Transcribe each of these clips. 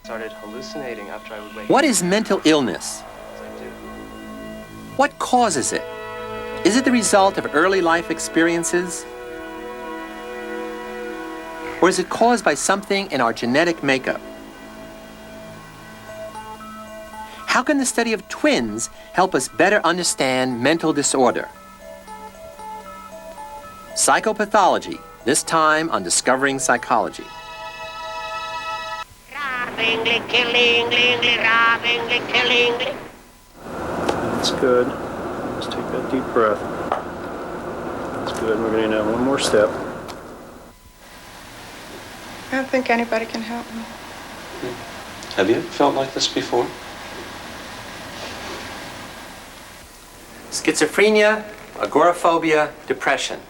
Started hallucinating after I would wake up. What is mental illness? What causes it? Is it the result of early life experiences? Or is it caused by something in our genetic makeup? How can the study of twins help us better understand mental disorder? Psychopathology, this time on Discovering Psychology. That's good. Let's take that deep breath. That's good. We're going to have one more step. I don't think anybody can help me. Have you felt like this before? Schizophrenia, agoraphobia, depression.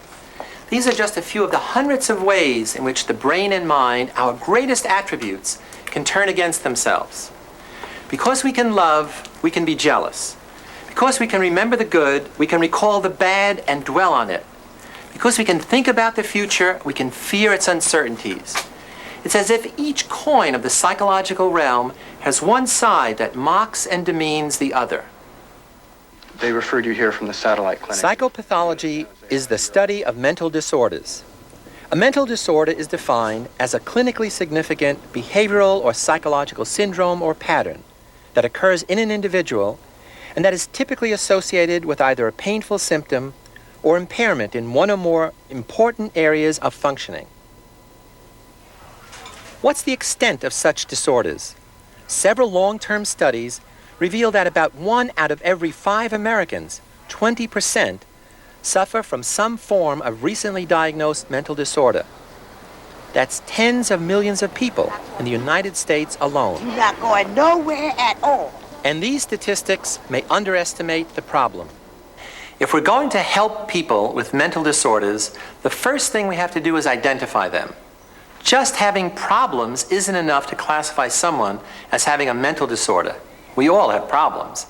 These are just a few of the hundreds of ways in which the brain and mind, our greatest attributes, can turn against themselves. Because we can love, we can be jealous. Because we can remember the good, we can recall the bad and dwell on it. Because we can think about the future, we can fear its uncertainties. It's as if each coin of the psychological realm has one side that mocks and demeans the other. They referred you here from the satellite clinic. Psychopathology is the study of mental disorders. A mental disorder is defined as a clinically significant behavioral or psychological syndrome or pattern that occurs in an individual and that is typically associated with either a painful symptom or impairment in one or more important areas of functioning. What's the extent of such disorders? Several long-term studies reveal that about 1 out of every 5 Americans, 20%, suffer from some form of recently diagnosed mental disorder. That's tens of millions of people in the United States alone. You're not going nowhere at all. And these statistics may underestimate the problem. If we're going to help people with mental disorders, the first thing we have to do is identify them. Just having problems isn't enough to classify someone as having a mental disorder. We all have problems.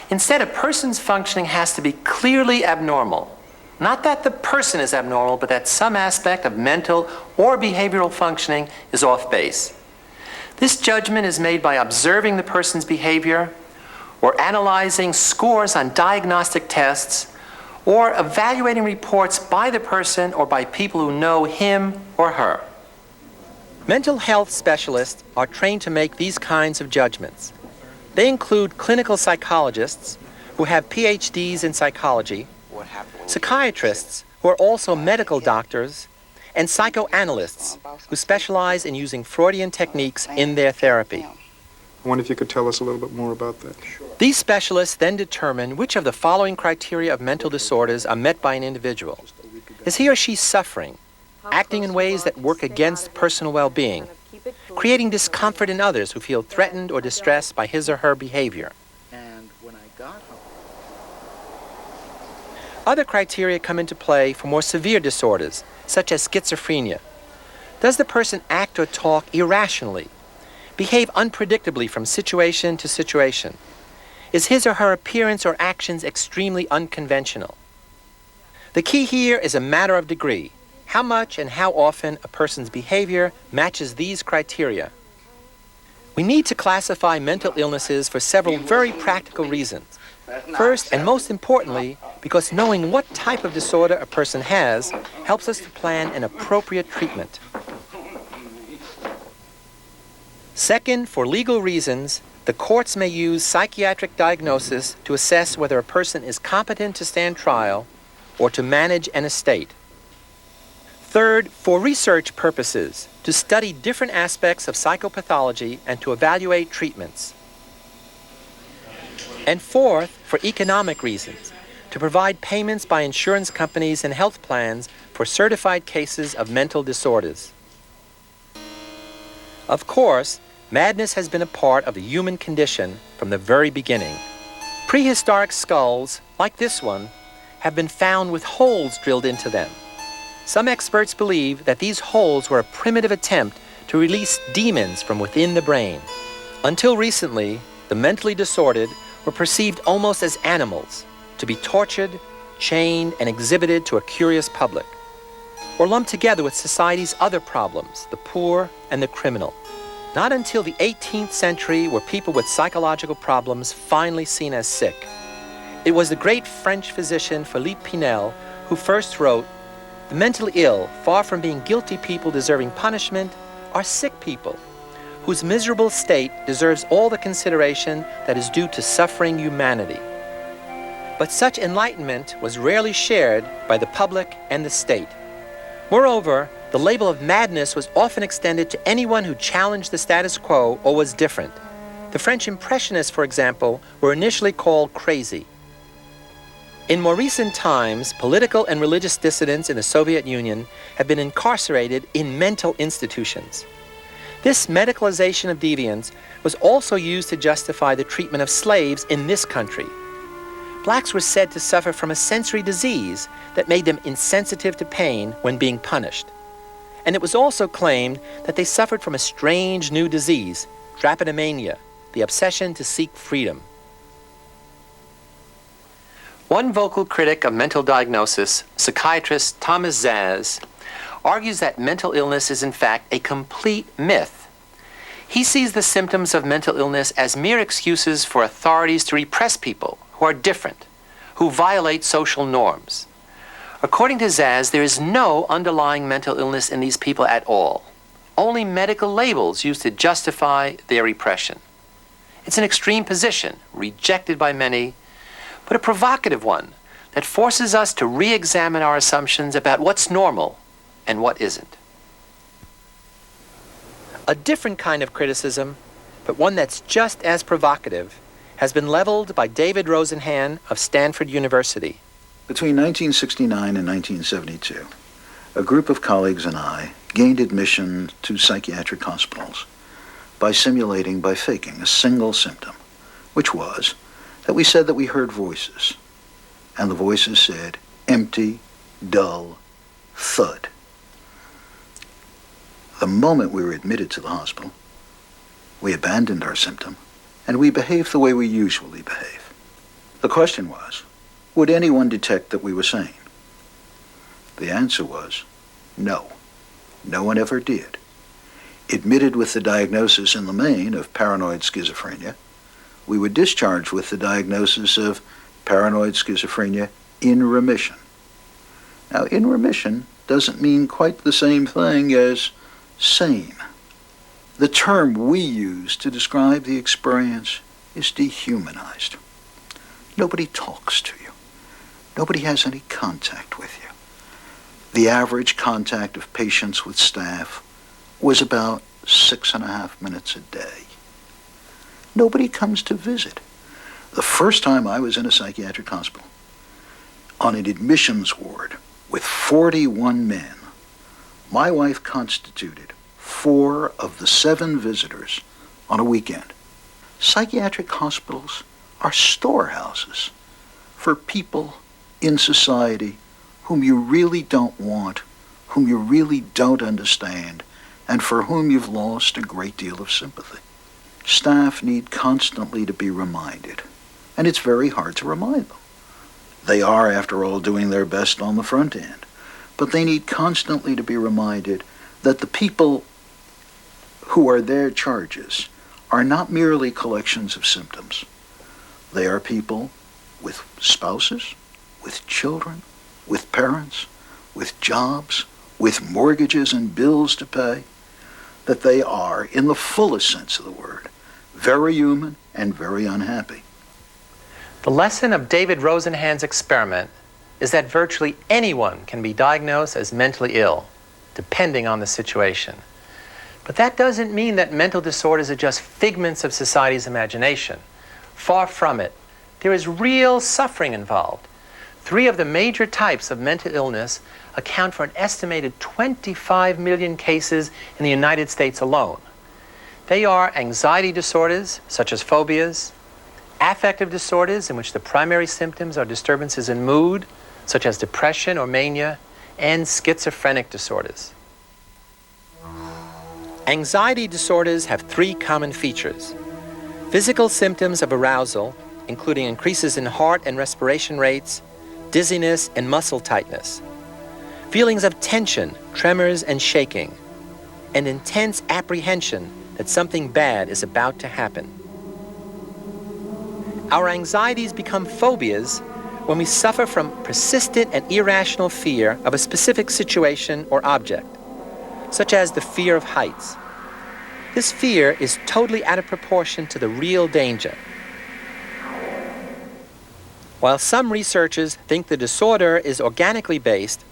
Instead, a person's functioning has to be clearly abnormal. Not that the person is abnormal, but that some aspect of mental or behavioral functioning is off base. This judgment is made by observing the person's behavior, or analyzing scores on diagnostic tests, or evaluating reports by the person or by people who know him or her. Mental health specialists are trained to make these kinds of judgments. They include clinical psychologists who have PhDs in psychology, psychiatrists who are also medical doctors, and psychoanalysts who specialize in using Freudian techniques in their therapy. I wonder if you could tell us a little bit more about that. These specialists then determine which of the following criteria of mental disorders are met by an individual. Is he or she suffering, acting in ways that work against personal well-being, creating discomfort in others who feel threatened or distressed by his or her behavior? Other criteria come into play for more severe disorders, such as schizophrenia. Does the person act or talk irrationally, behave unpredictably from situation to situation? Is his or her appearance or actions extremely unconventional? The key here is a matter of degree. How much and how often a person's behavior matches these criteria. We need to classify mental illnesses for several very practical reasons. First, and most importantly, because knowing what type of disorder a person has helps us to plan an appropriate treatment. Second, for legal reasons, the courts may use psychiatric diagnosis to assess whether a person is competent to stand trial or to manage an estate. Third, for research purposes, to study different aspects of psychopathology and to evaluate treatments. And fourth, for economic reasons, to provide payments by insurance companies and health plans for certified cases of mental disorders. Of course, madness has been a part of the human condition from the very beginning. Prehistoric skulls, like this one, have been found with holes drilled into them. Some experts believe that these holes were a primitive attempt to release demons from within the brain. Until recently, the mentally disordered were perceived almost as animals, to be tortured, chained, and exhibited to a curious public, or lumped together with society's other problems, the poor and the criminal. Not until the 18th century were people with psychological problems finally seen as sick. It was the great French physician Philippe Pinel who first wrote, "The mentally ill, far from being guilty people deserving punishment, are sick people, whose miserable state deserves all the consideration that is due to suffering humanity." But such enlightenment was rarely shared by the public and the state. Moreover, the label of madness was often extended to anyone who challenged the status quo or was different. The French Impressionists, for example, were initially called crazy. In more recent times, political and religious dissidents in the Soviet Union have been incarcerated in mental institutions. This medicalization of deviance was also used to justify the treatment of slaves in this country. Blacks were said to suffer from a sensory disease that made them insensitive to pain when being punished. And it was also claimed that they suffered from a strange new disease, drapetomania, the obsession to seek freedom. One vocal critic of mental diagnosis, psychiatrist Thomas Zaz, argues that mental illness is in fact a complete myth. He sees the symptoms of mental illness as mere excuses for authorities to repress people who are different, who violate social norms. According to Zaz, there is no underlying mental illness in these people at all, only medical labels used to justify their repression. It's an extreme position, rejected by many, but a provocative one that forces us to re-examine our assumptions about what's normal and what isn't. A different kind of criticism, but one that's just as provocative, has been leveled by David Rosenhan of Stanford University. Between 1969 and 1972, a group of colleagues and I gained admission to psychiatric hospitals by faking a single symptom, which was that we said that we heard voices, and the voices said, empty, dull, thud. The moment we were admitted to the hospital, we abandoned our symptom, and we behaved the way we usually behave. The question was, would anyone detect that we were sane? The answer was, no. No one ever did. Admitted with the diagnosis in the main of paranoid schizophrenia, we were discharged with the diagnosis of paranoid schizophrenia in remission. Now, in remission doesn't mean quite the same thing as sane. The term we use to describe the experience is dehumanized. Nobody talks to you. Nobody has any contact with you. The average contact of patients with staff was about 6.5 minutes a day. Nobody comes to visit. The first time I was in a psychiatric hospital, on an admissions ward with 41 men, my wife constituted 4 of the 7 visitors on a weekend. Psychiatric hospitals are storehouses for people in society whom you really don't want, whom you really don't understand, and for whom you've lost a great deal of sympathy. Staff need constantly to be reminded, and it's very hard to remind them. They are, after all, doing their best on the front end, but they need constantly to be reminded that the people who are their charges are not merely collections of symptoms. They are people with spouses, with children, with parents, with jobs, with mortgages and bills to pay, that they are, in the fullest sense of the word, very human and very unhappy. The lesson of David Rosenhan's experiment is that virtually anyone can be diagnosed as mentally ill, depending on the situation. But that doesn't mean that mental disorders are just figments of society's imagination. Far from it. There is real suffering involved. 3 of the major types of mental illness account for an estimated 25 million cases in the United States alone. They are anxiety disorders, such as phobias, affective disorders, in which the primary symptoms are disturbances in mood, such as depression or mania, and schizophrenic disorders. Anxiety disorders have 3 common features: physical symptoms of arousal, including increases in heart and respiration rates, dizziness and muscle tightness, feelings of tension, tremors, and shaking, and intense apprehension that something bad is about to happen. Our anxieties become phobias when we suffer from persistent and irrational fear of a specific situation or object, such as the fear of heights. This fear is totally out of proportion to the real danger. While some researchers think the disorder is organically based,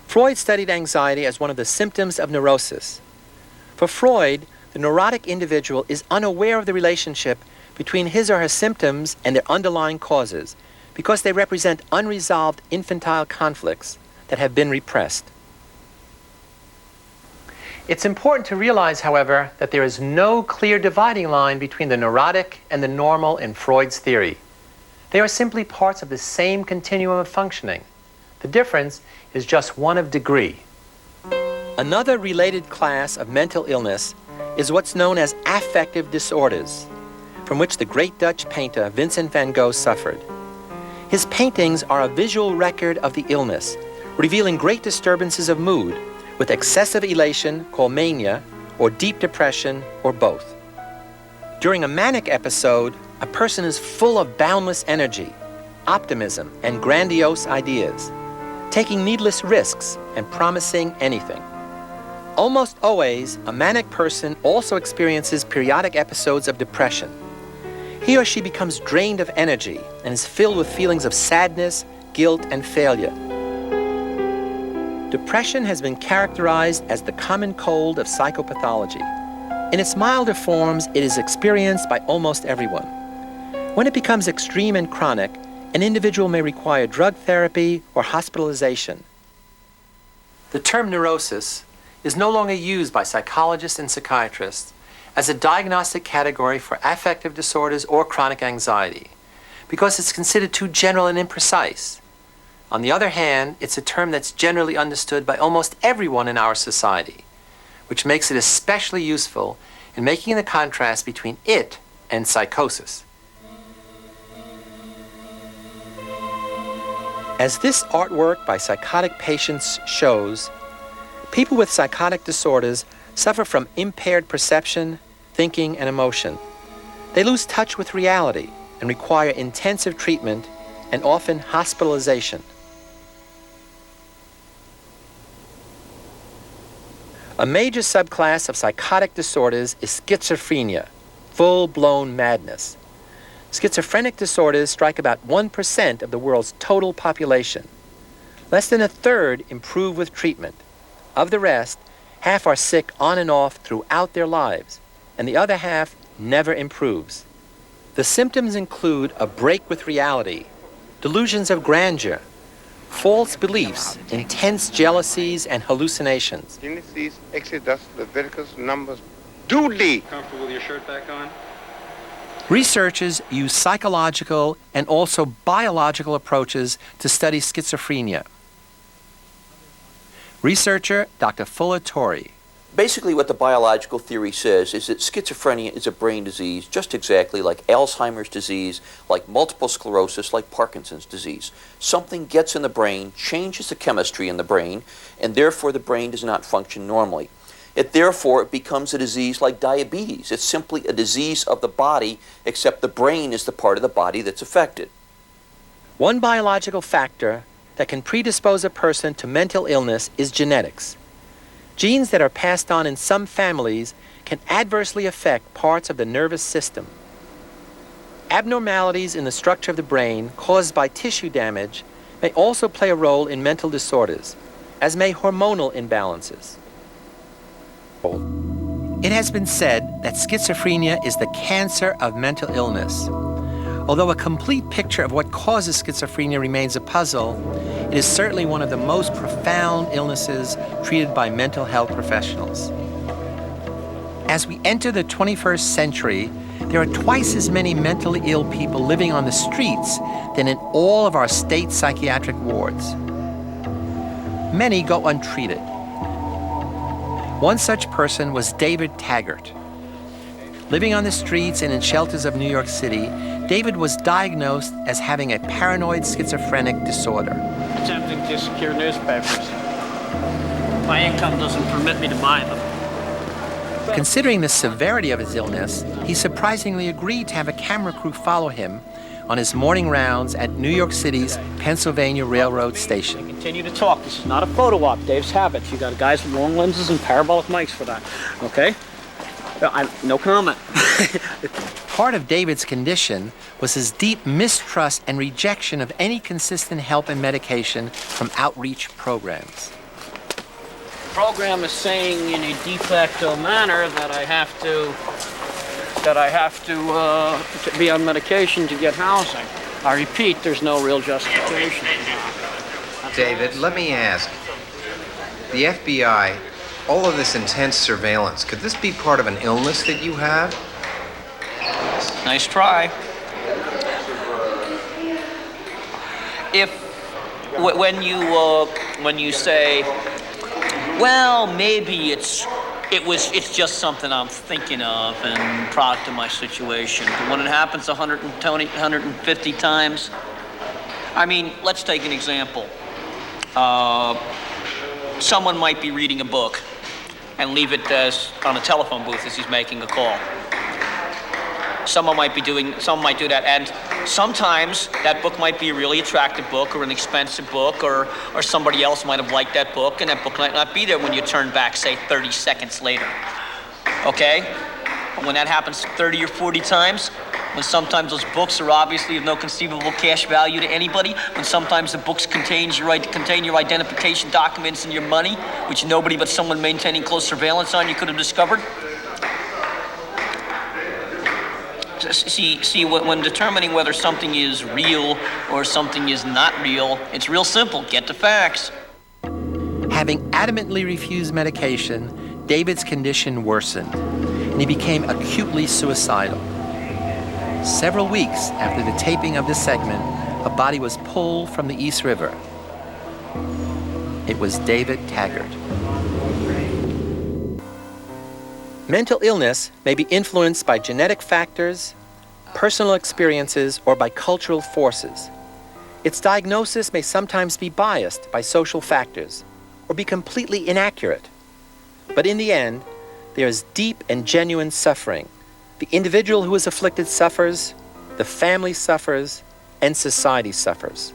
Freud studied anxiety as one of the symptoms of neurosis. For Freud, the neurotic individual is unaware of the relationship between his or her symptoms and their underlying causes because they represent unresolved infantile conflicts that have been repressed. It's important to realize, however, that there is no clear dividing line between the neurotic and the normal in Freud's theory. They are simply parts of the same continuum of functioning. The difference is just one of degree. Another related class of mental illness is what's known as affective disorders, from which the great Dutch painter Vincent van Gogh suffered. His paintings are a visual record of the illness, revealing great disturbances of mood, with excessive elation, called mania, or deep depression, or both. During a manic episode, a person is full of boundless energy, optimism, and grandiose ideas, taking needless risks and promising anything. Almost always, a manic person also experiences periodic episodes of depression. He or she becomes drained of energy and is filled with feelings of sadness, guilt, and failure. Depression has been characterized as the common cold of psychopathology. In its milder forms, it is experienced by almost everyone. When it becomes extreme and chronic, an individual may require drug therapy or hospitalization. The term neurosis is no longer used by psychologists and psychiatrists as a diagnostic category for affective disorders or chronic anxiety because it's considered too general and imprecise. On the other hand, it's a term that's generally understood by almost everyone in our society, which makes it especially useful in making the contrast between it and psychosis. As this artwork by psychotic patients shows, people with psychotic disorders suffer from impaired perception, thinking, and emotion. They lose touch with reality and require intensive treatment and often hospitalization. A major subclass of psychotic disorders is schizophrenia, full-blown madness. Schizophrenic disorders strike about 1% of the world's total population. Less than a third improve with treatment. Of the rest, half are sick on and off throughout their lives, and the other half never improves. The symptoms include a break with reality, delusions of grandeur, false beliefs, intense jealousies, and hallucinations. Genesis, Exodus, Leviticus, Numbers, duly. Comfortable with your shirt back on? Researchers use psychological and also biological approaches to study schizophrenia. Researcher Dr. Fuller Torrey. Basically, what the biological theory says is that schizophrenia is a brain disease just exactly like Alzheimer's disease, like multiple sclerosis, like Parkinson's disease. Something gets in the brain, changes the chemistry in the brain, and therefore the brain does not function normally. It becomes a disease like diabetes. It's simply a disease of the body, except the brain is the part of the body that's affected. One biological factor that can predispose a person to mental illness is genetics. Genes that are passed on in some families can adversely affect parts of the nervous system. Abnormalities in the structure of the brain caused by tissue damage may also play a role in mental disorders, as may hormonal imbalances. It has been said that schizophrenia is the cancer of mental illness. Although a complete picture of what causes schizophrenia remains a puzzle, it is certainly one of the most profound illnesses treated by mental health professionals. As we enter the 21st century, there are twice as many mentally ill people living on the streets than in all of our state psychiatric wards. Many go untreated. One such person was David Taggart. Living on the streets and in shelters of New York City, David was diagnosed as having a paranoid schizophrenic disorder. Attempting to secure newspapers. My income doesn't permit me to buy them. Considering the severity of his illness, he surprisingly agreed to have a camera crew follow him on his morning rounds at New York City's Pennsylvania Railroad Station. Continue to talk. This is not a photo op. Dave's habits. You got guys with long lenses and parabolic mics for that. Okay? No comment. Part of David's condition was his deep mistrust and rejection of any consistent help and medication from outreach programs. The program is saying in a de facto manner that I have to be on medication to get housing. I repeat, there's no real justification. David, let me ask. The FBI, all of this intense surveillance, could this be part of an illness that you have? Nice try. When you say, well, maybe it's just something I'm thinking of and product of my situation. But when it happens 120, 150 times, I mean, let's take an example. Someone might be reading a book and leave it on a telephone booth as he's making a call. Someone might do that, and sometimes that book might be a really attractive book or an expensive book, or somebody else might have liked that book, and that book might not be there when you turn back, say, 30 seconds later. Okay? But when that happens 30 or 40 times, when sometimes those books are obviously of no conceivable cash value to anybody, when sometimes the books contain your identification documents and your money, which nobody but someone maintaining close surveillance on you could have discovered. See, when determining whether something is real or something is not real, it's real simple. Get the facts. Having adamantly refused medication, David's condition worsened, and he became acutely suicidal. Several weeks after the taping of this segment, a body was pulled from the East River. It was David Taggart. Mental illness may be influenced by genetic factors, personal experiences, or by cultural forces. Its diagnosis may sometimes be biased by social factors or be completely inaccurate. But in the end, there is deep and genuine suffering. The individual who is afflicted suffers, the family suffers, and society suffers.